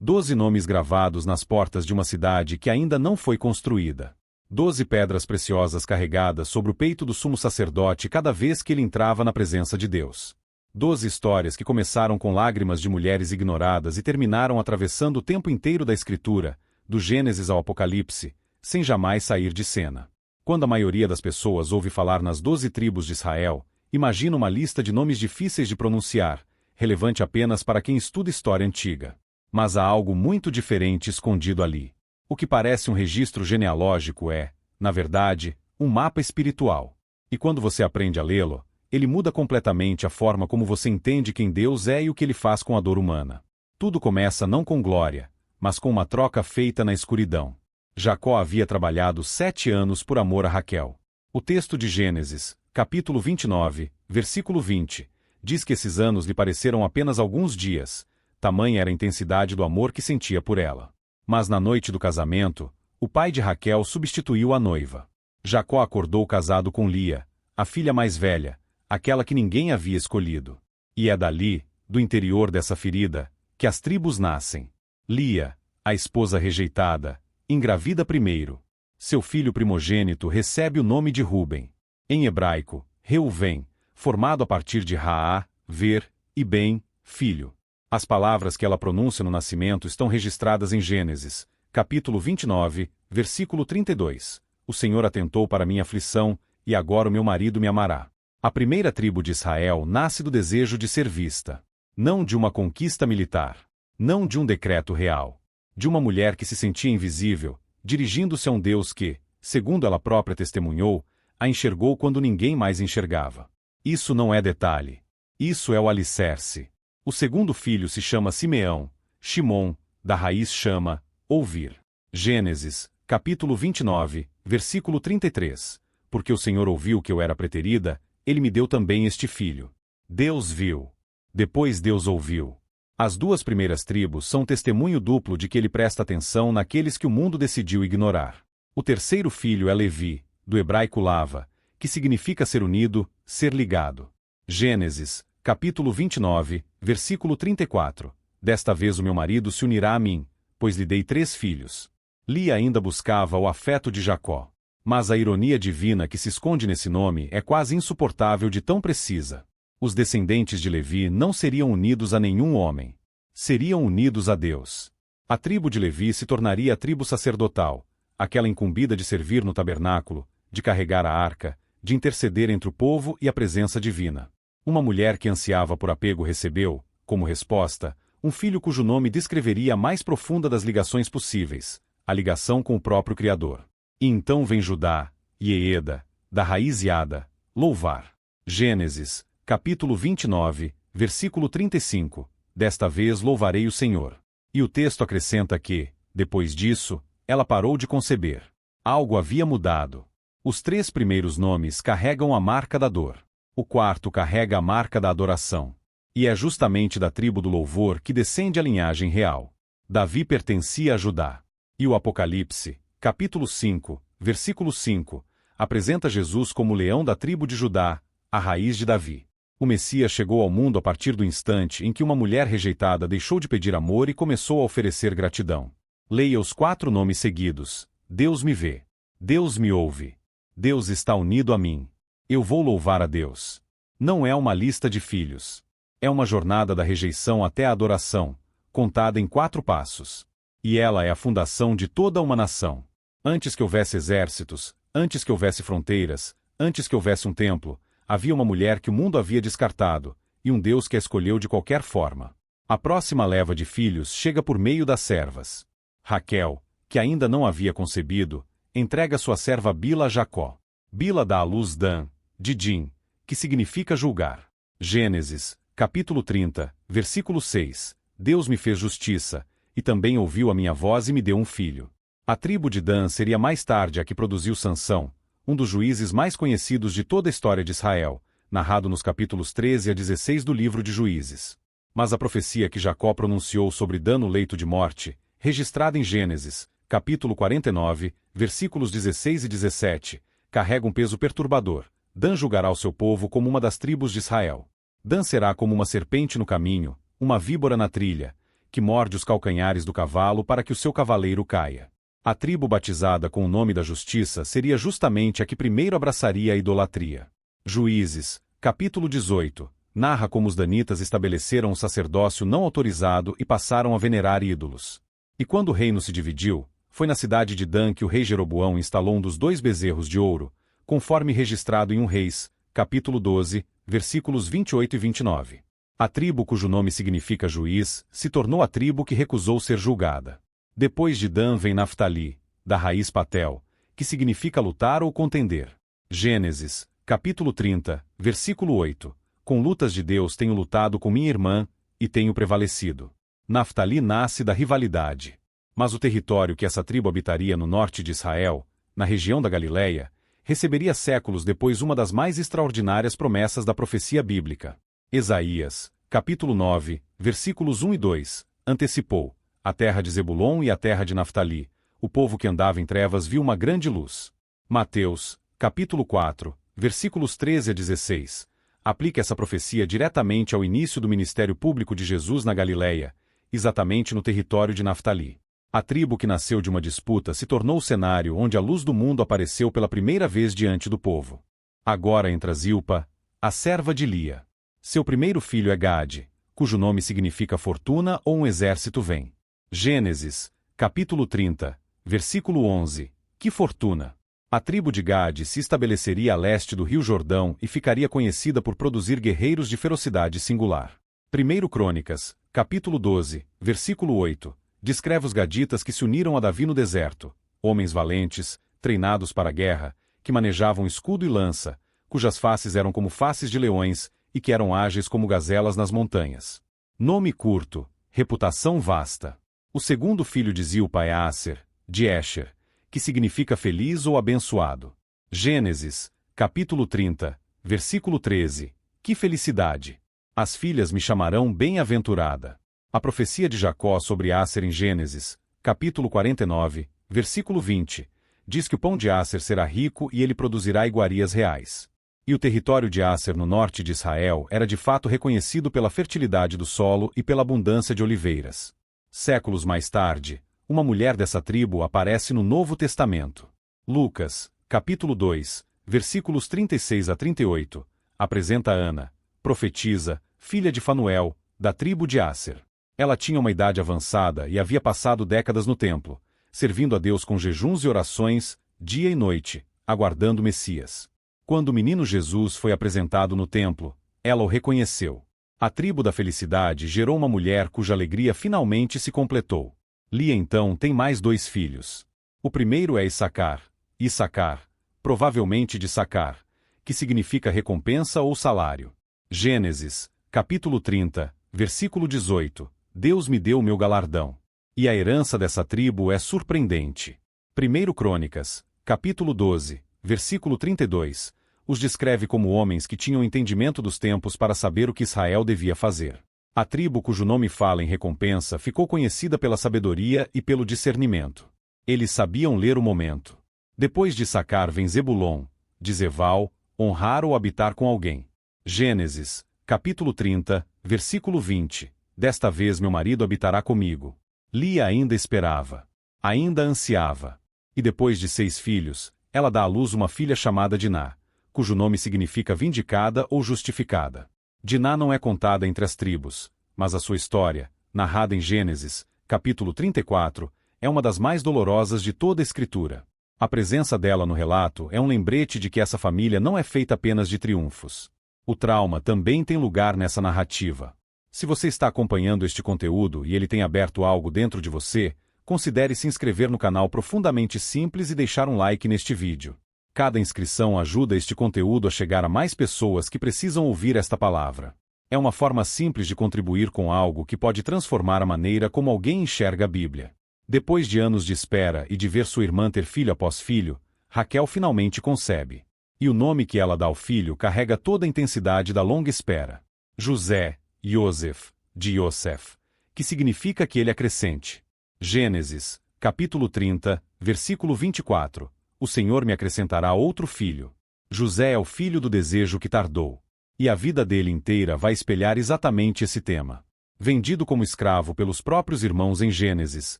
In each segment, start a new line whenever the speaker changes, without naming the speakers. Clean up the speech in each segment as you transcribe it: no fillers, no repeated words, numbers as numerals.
12 nomes gravados nas portas de uma cidade que ainda não foi construída. 12 pedras preciosas carregadas sobre o peito do sumo sacerdote cada vez que ele entrava na presença de Deus. 12 histórias que começaram com lágrimas de mulheres ignoradas e terminaram atravessando o tempo inteiro da Escritura, do Gênesis ao Apocalipse, sem jamais sair de cena. Quando a maioria das pessoas ouve falar nas 12 tribos de Israel, imagina uma lista de nomes difíceis de pronunciar, relevante apenas para quem estuda história antiga. Mas há algo muito diferente escondido ali. O que parece um registro genealógico é, na verdade, um mapa espiritual. E quando você aprende a lê-lo, ele muda completamente a forma como você entende quem Deus é e o que ele faz com a dor humana. Tudo começa não com glória, mas com uma troca feita na escuridão. Jacó havia trabalhado 7 anos por amor a Raquel. O texto de Gênesis, capítulo 29, versículo 20, diz que esses anos lhe pareceram apenas alguns dias, tamanha era a intensidade do amor que sentia por ela. Mas na noite do casamento, o pai de Raquel substituiu a noiva. Jacó acordou casado com Lia, a filha mais velha, aquela que ninguém havia escolhido. E é dali, do interior dessa ferida, que as tribos nascem. Lia, a esposa rejeitada, engravida primeiro. Seu filho primogênito recebe o nome de Ruben. Em hebraico, Reuvém, formado a partir de Raá, ver, e Ben, filho. As palavras que ela pronuncia no nascimento estão registradas em Gênesis, capítulo 29, versículo 32. O Senhor atentou para minha aflição, e agora o meu marido me amará. A primeira tribo de Israel nasce do desejo de ser vista. Não de uma conquista militar. Não de um decreto real. De uma mulher que se sentia invisível, dirigindo-se a um Deus que, segundo ela própria testemunhou, a enxergou quando ninguém mais enxergava. Isso não é detalhe. Isso é o alicerce. O segundo filho se chama Simeão, Shimon, da raiz chama, ouvir. Gênesis, capítulo 29, versículo 33. Porque o Senhor ouviu que eu era preterida, ele me deu também este filho. Deus viu. Depois Deus ouviu. As 2 primeiras tribos são testemunho duplo de que ele presta atenção naqueles que o mundo decidiu ignorar. O terceiro filho é Levi, do hebraico lava, que significa ser unido, ser ligado. Gênesis, capítulo 29, versículo 34. Desta vez o meu marido se unirá a mim, pois lhe dei 3 filhos. Lia ainda buscava o afeto de Jacó. Mas a ironia divina que se esconde nesse nome é quase insuportável de tão precisa. Os descendentes de Levi não seriam unidos a nenhum homem. Seriam unidos a Deus. A tribo de Levi se tornaria a tribo sacerdotal, aquela incumbida de servir no tabernáculo, de carregar a arca, de interceder entre o povo e a presença divina. Uma mulher que ansiava por apego recebeu, como resposta, um filho cujo nome descreveria a mais profunda das ligações possíveis, a ligação com o próprio Criador. E então vem Judá, Ieda, da raiz Iada, louvar. Gênesis, capítulo 29, versículo 35. Desta vez louvarei o Senhor. E o texto acrescenta que, depois disso, ela parou de conceber. Algo havia mudado. Os 3 primeiros nomes carregam a marca da dor. O quarto carrega a marca da adoração. E é justamente da tribo do louvor que descende a linhagem real. Davi pertencia a Judá. E o Apocalipse, capítulo 5, versículo 5, apresenta Jesus como o leão da tribo de Judá, a raiz de Davi. O Messias chegou ao mundo a partir do instante em que uma mulher rejeitada deixou de pedir amor e começou a oferecer gratidão. Leia os 4 nomes seguidos. Deus me vê. Deus me ouve. Deus está unido a mim. Eu vou louvar a Deus. Não é uma lista de filhos. É uma jornada da rejeição até a adoração, contada em 4 passos. E ela é a fundação de toda uma nação. Antes que houvesse exércitos, antes que houvesse fronteiras, antes que houvesse um templo, havia uma mulher que o mundo havia descartado, e um Deus que a escolheu de qualquer forma. A próxima leva de filhos chega por meio das servas. Raquel, que ainda não havia concebido, entrega sua serva Bila a Jacó. Bila dá à luz Dan, de Din, que significa julgar. Gênesis, capítulo 30, versículo 6. Deus me fez justiça, e também ouviu a minha voz e me deu um filho. A tribo de Dan seria mais tarde a que produziu Sansão, um dos juízes mais conhecidos de toda a história de Israel, narrado nos capítulos 13 a 16 do livro de Juízes. Mas a profecia que Jacó pronunciou sobre Dan no leito de morte, registrada em Gênesis, capítulo 49, versículos 16 e 17, carrega um peso perturbador. Dan julgará o seu povo como uma das tribos de Israel. Dan será como uma serpente no caminho, uma víbora na trilha, que morde os calcanhares do cavalo para que o seu cavaleiro caia. A tribo batizada com o nome da justiça seria justamente a que primeiro abraçaria a idolatria. Juízes, capítulo 18, narra como os danitas estabeleceram um sacerdócio não autorizado e passaram a venerar ídolos. E quando o reino se dividiu, foi na cidade de Dan que o rei Jeroboão instalou um dos 2 bezerros de ouro, conforme registrado em 1 Reis, capítulo 12, versículos 28 e 29. A tribo cujo nome significa juiz, se tornou a tribo que recusou ser julgada. Depois de Dan vem Naftali, da raiz Patel, que significa lutar ou contender. Gênesis, capítulo 30, versículo 8. Com lutas de Deus tenho lutado com minha irmã, e tenho prevalecido. Naftali nasce da rivalidade. Mas o território que essa tribo habitaria no norte de Israel, na região da Galileia, receberia séculos depois uma das mais extraordinárias promessas da profecia bíblica. Isaías, capítulo 9, versículos 1 e 2, antecipou: a terra de Zebulon e a terra de Naftali, o povo que andava em trevas viu uma grande luz. Mateus, capítulo 4, versículos 13 a 16, aplica essa profecia diretamente ao início do ministério público de Jesus na Galileia, exatamente no território de Naftali. A tribo que nasceu de uma disputa se tornou o cenário onde a luz do mundo apareceu pela primeira vez diante do povo. Agora entra Zilpa, a serva de Lia. Seu primeiro filho é Gade, cujo nome significa fortuna ou um exército vem. Gênesis, capítulo 30, versículo 11. Que fortuna! A tribo de Gade se estabeleceria a leste do rio Jordão e ficaria conhecida por produzir guerreiros de ferocidade singular. 1 Crônicas, capítulo 12, versículo 8, descreve os gaditas que se uniram a Davi no deserto, homens valentes, treinados para a guerra, que manejavam escudo e lança, cujas faces eram como faces de leões e que eram ágeis como gazelas nas montanhas. Nome curto, reputação vasta. O segundo filho de Zilpa é Aser, de Esher, que significa feliz ou abençoado. Gênesis, capítulo 30, versículo 13. Que felicidade! As filhas me chamarão bem-aventurada. A profecia de Jacó sobre Aser em Gênesis, capítulo 49, versículo 20, diz que o pão de Aser será rico e ele produzirá iguarias reais. E o território de Aser no norte de Israel era de fato reconhecido pela fertilidade do solo e pela abundância de oliveiras. Séculos mais tarde, uma mulher dessa tribo aparece no Novo Testamento. Lucas, capítulo 2, versículos 36 a 38, apresenta Ana, profetisa, filha de Fanuel, da tribo de Aser. Ela tinha uma idade avançada e havia passado décadas no templo, servindo a Deus com jejuns e orações, dia e noite, aguardando o Messias. Quando o menino Jesus foi apresentado no templo, ela o reconheceu. A tribo da felicidade gerou uma mulher cuja alegria finalmente se completou. Lia então tem mais 2 filhos. O primeiro é Issacar, provavelmente de Sacar, que significa recompensa ou salário. Gênesis, capítulo 30, versículo 18. Deus me deu o meu galardão. E a herança dessa tribo é surpreendente. 1 Crônicas, capítulo 12, versículo 32, os descreve como homens que tinham entendimento dos tempos para saber o que Israel devia fazer. A tribo cujo nome fala em recompensa ficou conhecida pela sabedoria e pelo discernimento. Eles sabiam ler o momento. Depois de Sacar vem Zebulon, de Zeval, honrar ou habitar com alguém. Gênesis, capítulo 30, versículo 20. Desta vez meu marido habitará comigo. Lia ainda esperava. Ainda ansiava. E depois de 6 filhos, ela dá à luz uma filha chamada Diná, cujo nome significa vindicada ou justificada. Diná não é contada entre as tribos, mas a sua história, narrada em Gênesis, capítulo 34, é uma das mais dolorosas de toda a Escritura. A presença dela no relato é um lembrete de que essa família não é feita apenas de triunfos. O trauma também tem lugar nessa narrativa. Se você está acompanhando este conteúdo e ele tem aberto algo dentro de você, considere se inscrever no canal Profundamente Simples e deixar um like neste vídeo. Cada inscrição ajuda este conteúdo a chegar a mais pessoas que precisam ouvir esta palavra. É uma forma simples de contribuir com algo que pode transformar a maneira como alguém enxerga a Bíblia. Depois de anos de espera e de ver sua irmã ter filho após filho, Raquel finalmente concebe. E o nome que ela dá ao filho carrega toda a intensidade da longa espera. José, Yosef, de Yosef, que significa que ele acrescente. Gênesis, capítulo 30, versículo 24. O Senhor me acrescentará outro filho. José é o filho do desejo que tardou. E a vida dele inteira vai espelhar exatamente esse tema. Vendido como escravo pelos próprios irmãos em Gênesis,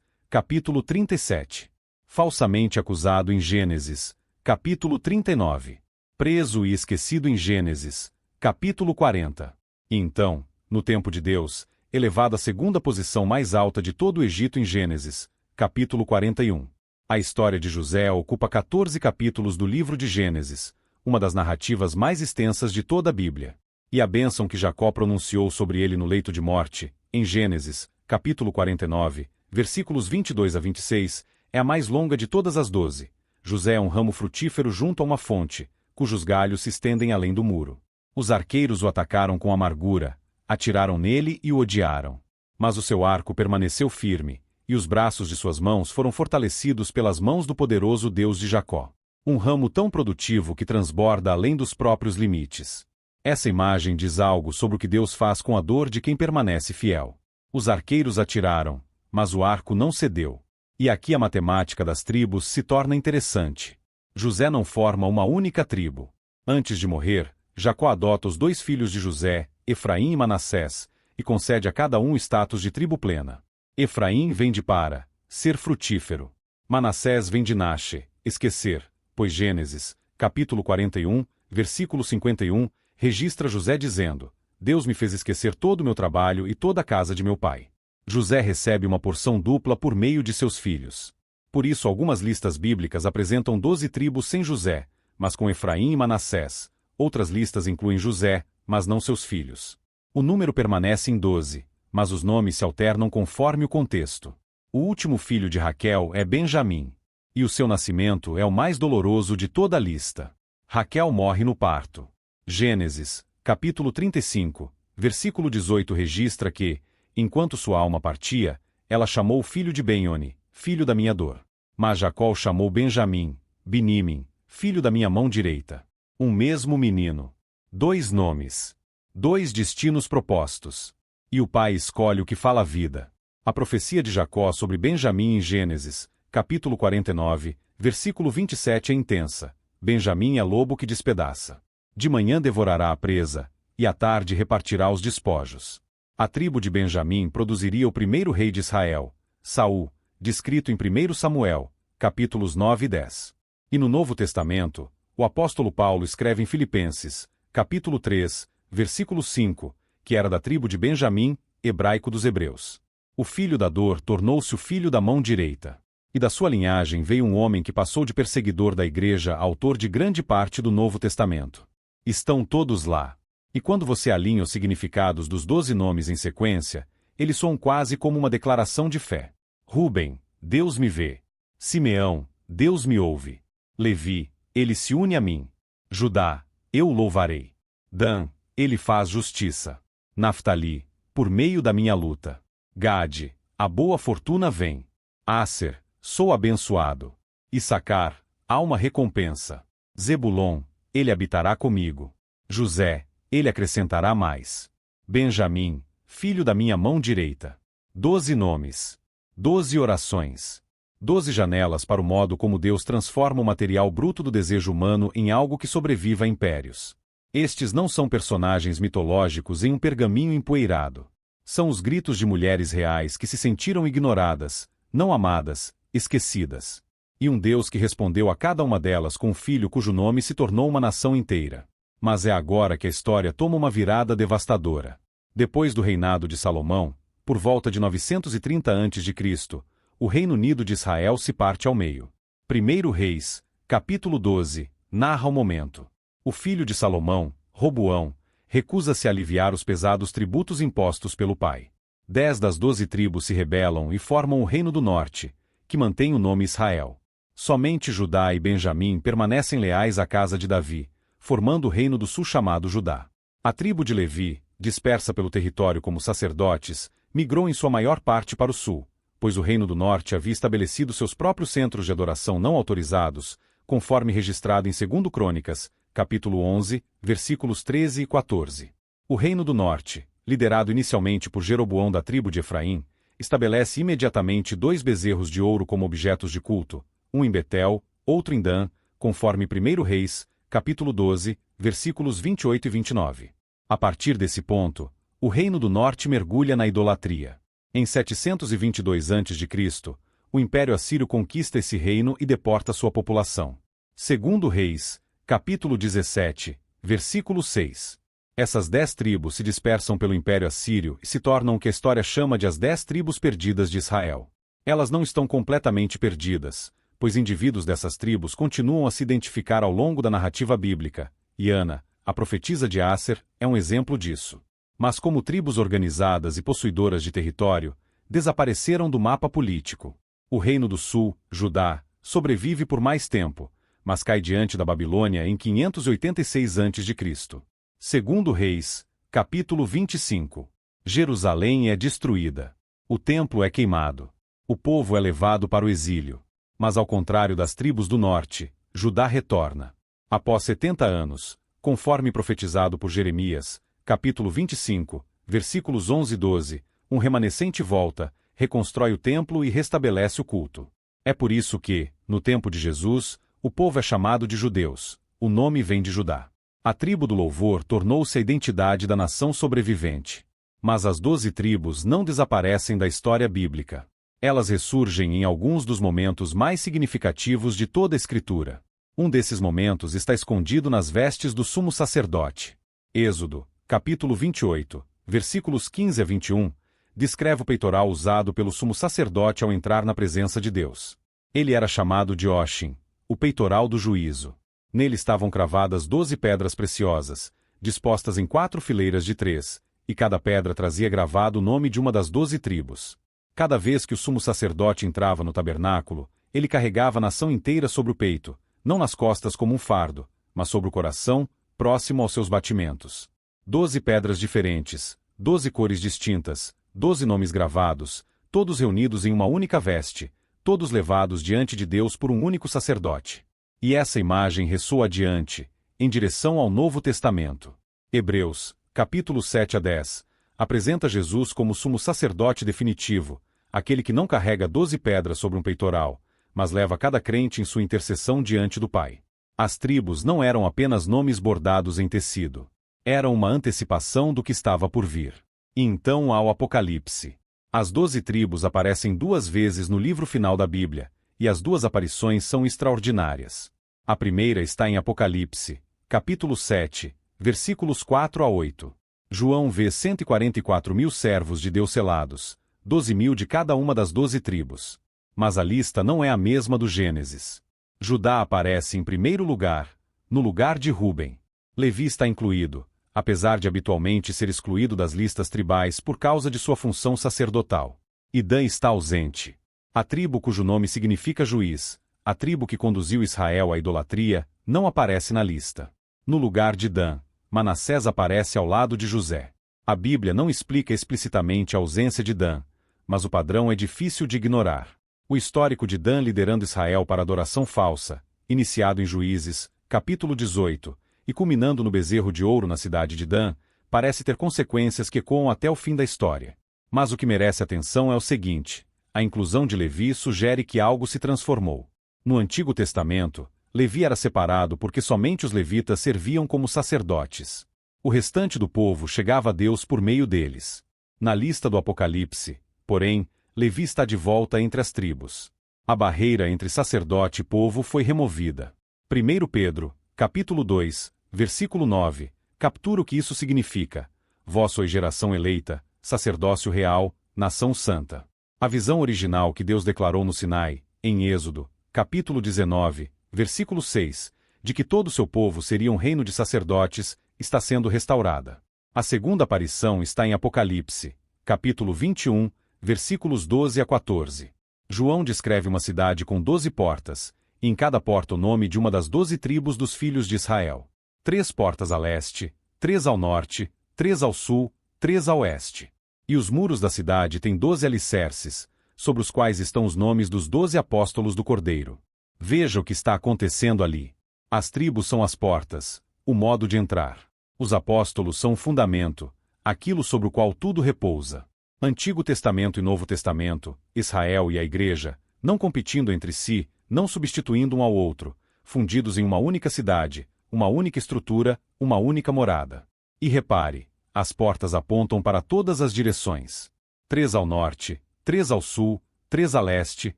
capítulo 37. Falsamente acusado em Gênesis, capítulo 39. Preso e esquecido em Gênesis, capítulo 40. E então, no tempo de Deus, elevado à segunda posição mais alta de todo o Egito em Gênesis, capítulo 41. A história de José ocupa 14 capítulos do livro de Gênesis, uma das narrativas mais extensas de toda a Bíblia. E a bênção que Jacó pronunciou sobre ele no leito de morte, em Gênesis, capítulo 49, versículos 22 a 26, é a mais longa de todas as 12. José é um ramo frutífero junto a uma fonte, cujos galhos se estendem além do muro. Os arqueiros o atacaram com amargura, atiraram nele e o odiaram. Mas o seu arco permaneceu firme, e os braços de suas mãos foram fortalecidos pelas mãos do poderoso Deus de Jacó. Um ramo tão produtivo que transborda além dos próprios limites. Essa imagem diz algo sobre o que Deus faz com a dor de quem permanece fiel. Os arqueiros atiraram, mas o arco não cedeu. E aqui a matemática das tribos se torna interessante. José não forma uma única tribo. Antes de morrer, Jacó adota os 2 filhos de José, Efraim e Manassés, e concede a cada um status de tribo plena. Efraim vem de para, ser frutífero. Manassés vem de nasce, esquecer, pois Gênesis, capítulo 41, versículo 51, registra José dizendo: Deus me fez esquecer todo o meu trabalho e toda a casa de meu pai. José recebe uma porção dupla por meio de seus filhos. Por isso algumas listas bíblicas apresentam 12 tribos sem José, mas com Efraim e Manassés. Outras listas incluem José, mas não seus filhos. O número permanece em 12, mas os nomes se alternam conforme o contexto. O último filho de Raquel é Benjamim. E o seu nascimento é o mais doloroso de toda a lista. Raquel morre no parto. Gênesis, capítulo 35, versículo 18 registra que, enquanto sua alma partia, ela chamou o filho de Benoni, filho da minha dor. Mas Jacó o chamou Benjamim, Binímin, filho da minha mão direita. Um mesmo menino. 2 nomes. 2 destinos propostos. E o pai escolhe o que fala a vida. A profecia de Jacó sobre Benjamim em Gênesis, capítulo 49, versículo 27 é intensa. Benjamim é lobo que despedaça. De manhã devorará a presa, e à tarde repartirá os despojos. A tribo de Benjamim produziria o primeiro rei de Israel, Saul, descrito em 1 Samuel, capítulos 9 e 10. E no Novo Testamento, o apóstolo Paulo escreve em Filipenses, capítulo 3, versículo 5, que era da tribo de Benjamim, hebraico dos hebreus. O filho da dor tornou-se o filho da mão direita. E da sua linhagem veio um homem que passou de perseguidor da igreja a autor de grande parte do Novo Testamento. Estão todos lá. E quando você alinha os significados dos 12 nomes em sequência, eles soam quase como uma declaração de fé. Rúben, Deus me vê. Simeão, Deus me ouve. Levi, ele se une a mim. Judá, eu o louvarei. Dan, ele faz justiça. Naftali, por meio da minha luta. Gade, a boa fortuna vem. Asser, sou abençoado. Issacar, há uma recompensa. Zebulon, ele habitará comigo. José, ele acrescentará mais. Benjamim, filho da minha mão direita. 12 nomes. 12 orações. 12 janelas para o modo como Deus transforma o material bruto do desejo humano em algo que sobreviva a impérios. Estes não são personagens mitológicos em um pergaminho empoeirado. São os gritos de mulheres reais que se sentiram ignoradas, não amadas, esquecidas. E um Deus que respondeu a cada uma delas com um filho cujo nome se tornou uma nação inteira. Mas é agora que a história toma uma virada devastadora. Depois do reinado de Salomão, por volta de 930 a.C., o Reino Unido de Israel se parte ao meio. 1 Reis, capítulo 12, narra o momento. O filho de Salomão, Roboão, recusa-se a aliviar os pesados tributos impostos pelo pai. 10 das 12 tribos se rebelam e formam o Reino do Norte, que mantém o nome Israel. Somente Judá e Benjamim permanecem leais à casa de Davi, formando o Reino do Sul chamado Judá. A tribo de Levi, dispersa pelo território como sacerdotes, migrou em sua maior parte para o sul, pois o Reino do Norte havia estabelecido seus próprios centros de adoração não autorizados, conforme registrado em 2 Crônicas, capítulo 11, versículos 13 e 14. O Reino do Norte, liderado inicialmente por Jeroboão da tribo de Efraim, estabelece imediatamente 2 bezerros de ouro como objetos de culto, um em Betel, outro em Dan, conforme 1 Reis, capítulo 12, versículos 28 e 29. A partir desse ponto, O Reino do Norte mergulha na idolatria. Em 722 a.C., o Império Assírio conquista esse reino e deporta sua população. Segundo Reis, capítulo 17, versículo 6. Essas 10 tribos se dispersam pelo Império Assírio e se tornam o que a história chama de as 10 tribos perdidas de Israel. Elas não estão completamente perdidas, pois indivíduos dessas tribos continuam a se identificar ao longo da narrativa bíblica, e Ana, a profetisa de Asser, é um exemplo disso. Mas como tribos organizadas e possuidoras de território, desapareceram do mapa político. O Reino do Sul, Judá, sobrevive por mais tempo, mas cai diante da Babilônia em 586 a.C. Segundo Reis, capítulo 25. Jerusalém é destruída. O templo é queimado. O povo é levado para o exílio. Mas ao contrário das tribos do norte, Judá retorna. Após 70 anos, conforme profetizado por Jeremias, capítulo 25, versículos 11 e 12, um remanescente volta, reconstrói o templo e restabelece o culto. É por isso que, no tempo de Jesus, o povo é chamado de judeus. O nome vem de Judá. A tribo do louvor tornou-se a identidade da nação sobrevivente. Mas as 12 tribos não desaparecem da história bíblica. Elas ressurgem em alguns dos momentos mais significativos de toda a Escritura. Um desses momentos está escondido nas vestes do sumo sacerdote. Êxodo, capítulo 28, versículos 15 a 21, descreve o peitoral usado pelo sumo sacerdote ao entrar na presença de Deus. Ele era chamado de Oshim, o peitoral do juízo. Nele estavam cravadas 12 pedras preciosas, dispostas em 4 fileiras de 3, e cada pedra trazia gravado o nome de uma das 12 tribos. Cada vez que o sumo sacerdote entrava no tabernáculo, ele carregava a nação inteira sobre o peito, não nas costas como um fardo, mas sobre o coração, próximo aos seus batimentos. 12 pedras diferentes, 12 cores distintas, 12 nomes gravados, todos reunidos em uma única veste, todos levados diante de Deus por um único sacerdote. E essa imagem ressoa adiante, em direção ao Novo Testamento. Hebreus, capítulo 7 a 10, apresenta Jesus como sumo sacerdote definitivo, aquele que não carrega 12 pedras sobre um peitoral, mas leva cada crente em sua intercessão diante do Pai. As tribos não eram apenas nomes bordados em tecido. Eram uma antecipação do que estava por vir. E então há o Apocalipse. As 12 tribos aparecem 2 vezes no livro final da Bíblia, e as 2 aparições são extraordinárias. A primeira está em Apocalipse, capítulo 7, versículos 4 a 8. João vê 144.000 servos de Deus selados, 12.000 de cada uma das 12 tribos. Mas a lista não é a mesma do Gênesis. Judá aparece em primeiro lugar, no lugar de Ruben. Levi está incluído, apesar de habitualmente ser excluído das listas tribais por causa de sua função sacerdotal. E Dan está ausente. A tribo cujo nome significa juiz, a tribo que conduziu Israel à idolatria, não aparece na lista. No lugar de Dan, Manassés aparece ao lado de José. A Bíblia não explica explicitamente a ausência de Dan, mas o padrão é difícil de ignorar. O histórico de Dan liderando Israel para a adoração falsa, iniciado em Juízes, capítulo 18, e culminando no bezerro de ouro na cidade de Dan, parece ter consequências que ecoam até o fim da história. Mas o que merece atenção é o seguinte: a inclusão de Levi sugere que algo se transformou. No Antigo Testamento, Levi era separado porque somente os levitas serviam como sacerdotes. O restante do povo chegava a Deus por meio deles. Na lista do Apocalipse, porém, Levi está de volta entre as tribos. A barreira entre sacerdote e povo foi removida. 1 Pedro, capítulo 2, versículo 9, captura o que isso significa. Vós sois geração eleita, sacerdócio real, nação santa. A visão original que Deus declarou no Sinai, em Êxodo, capítulo 19, versículo 6, de que todo o seu povo seria um reino de sacerdotes, está sendo restaurada. A segunda aparição está em Apocalipse, capítulo 21, versículos 12 a 14. João descreve uma cidade com 12 portas, e em cada porta o nome de uma das 12 tribos dos filhos de Israel. 3 portas a leste, 3 ao norte, 3 ao sul, 3 a oeste. E os muros da cidade têm 12 alicerces, sobre os quais estão os nomes dos 12 apóstolos do Cordeiro. Veja o que está acontecendo ali. As tribos são as portas, o modo de entrar. Os apóstolos são o fundamento, aquilo sobre o qual tudo repousa. Antigo Testamento e Novo Testamento, Israel e a Igreja, não competindo entre si, não substituindo um ao outro, fundidos em uma única cidade, uma única estrutura, uma única morada. E repare, As portas apontam para todas as direções. 3 ao norte, 3 ao sul, 3 a leste,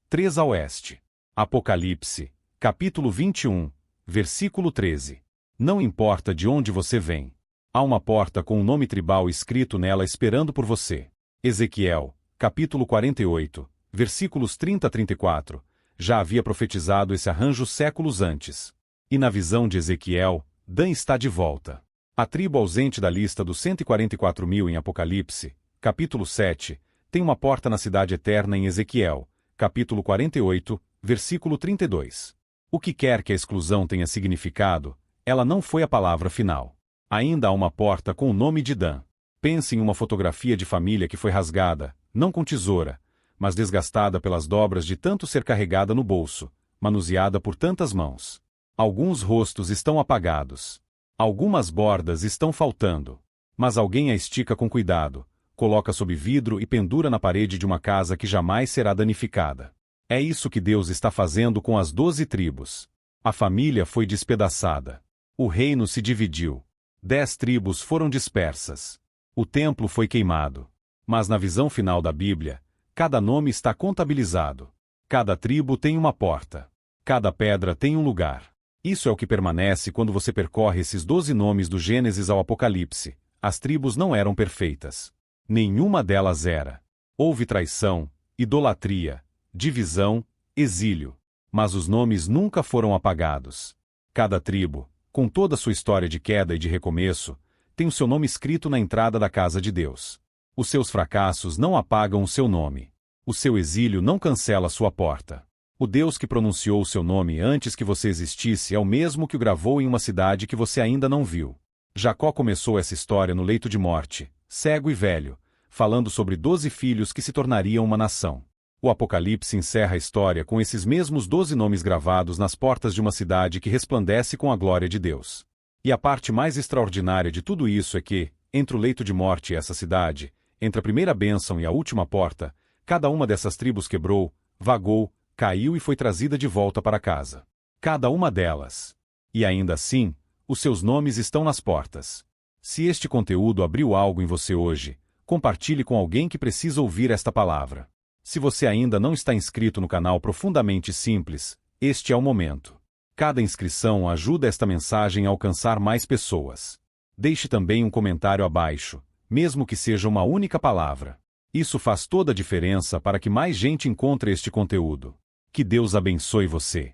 3 a oeste. Apocalipse, capítulo 21, versículo 13. Não importa de onde você vem. Há uma porta com um nome tribal escrito nela esperando por você. Ezequiel, capítulo 48, versículos 30 a 34, já havia profetizado esse arranjo séculos antes. E na visão de Ezequiel, Dan está de volta. A tribo ausente da lista dos 144.000 em Apocalipse, capítulo 7, tem uma porta na cidade eterna em Ezequiel, capítulo 48, versículo 32. O que quer que a exclusão tenha significado, ela não foi a palavra final. Ainda há uma porta com o nome de Dan. Pense em uma fotografia de família que foi rasgada, não com tesoura, mas desgastada pelas dobras de tanto ser carregada no bolso, manuseada por tantas mãos. Alguns rostos estão apagados. Algumas bordas estão faltando. Mas alguém a estica com cuidado, coloca sob vidro e pendura na parede de uma casa que jamais será danificada. É isso que Deus está fazendo com as 12 tribos. A família foi despedaçada. O reino se dividiu. 10 tribos foram dispersas. O templo foi queimado. Mas na visão final da Bíblia, cada nome está contabilizado. Cada tribo tem uma porta. Cada pedra tem um lugar. Isso é o que permanece quando você percorre esses 12 nomes do Gênesis ao Apocalipse. As tribos não eram perfeitas. Nenhuma delas era. Houve traição, idolatria, divisão, exílio. Mas os nomes nunca foram apagados. Cada tribo, com toda a sua história de queda e de recomeço, tem o seu nome escrito na entrada da casa de Deus. Os seus fracassos não apagam o seu nome. O seu exílio não cancela sua porta. O Deus que pronunciou o seu nome antes que você existisse é o mesmo que o gravou em uma cidade que você ainda não viu. Jacó começou essa história no leito de morte, cego e velho, falando sobre 12 filhos que se tornariam uma nação. O Apocalipse encerra a história com esses mesmos 12 nomes gravados nas portas de uma cidade que resplandece com a glória de Deus. E a parte mais extraordinária de tudo isso é que, entre o leito de morte e essa cidade, entre a primeira bênção e a última porta, cada uma dessas tribos quebrou, vagou, caiu e foi trazida de volta para casa. Cada uma delas. E ainda assim, os seus nomes estão nas portas. Se este conteúdo abriu algo em você hoje, compartilhe com alguém que precisa ouvir esta palavra. Se você ainda não está inscrito no canal Profundamente Simples, este é o momento. Cada inscrição ajuda esta mensagem a alcançar mais pessoas. Deixe também um comentário abaixo, mesmo que seja uma única palavra. Isso faz toda a diferença para que mais gente encontre este conteúdo. Que Deus abençoe você.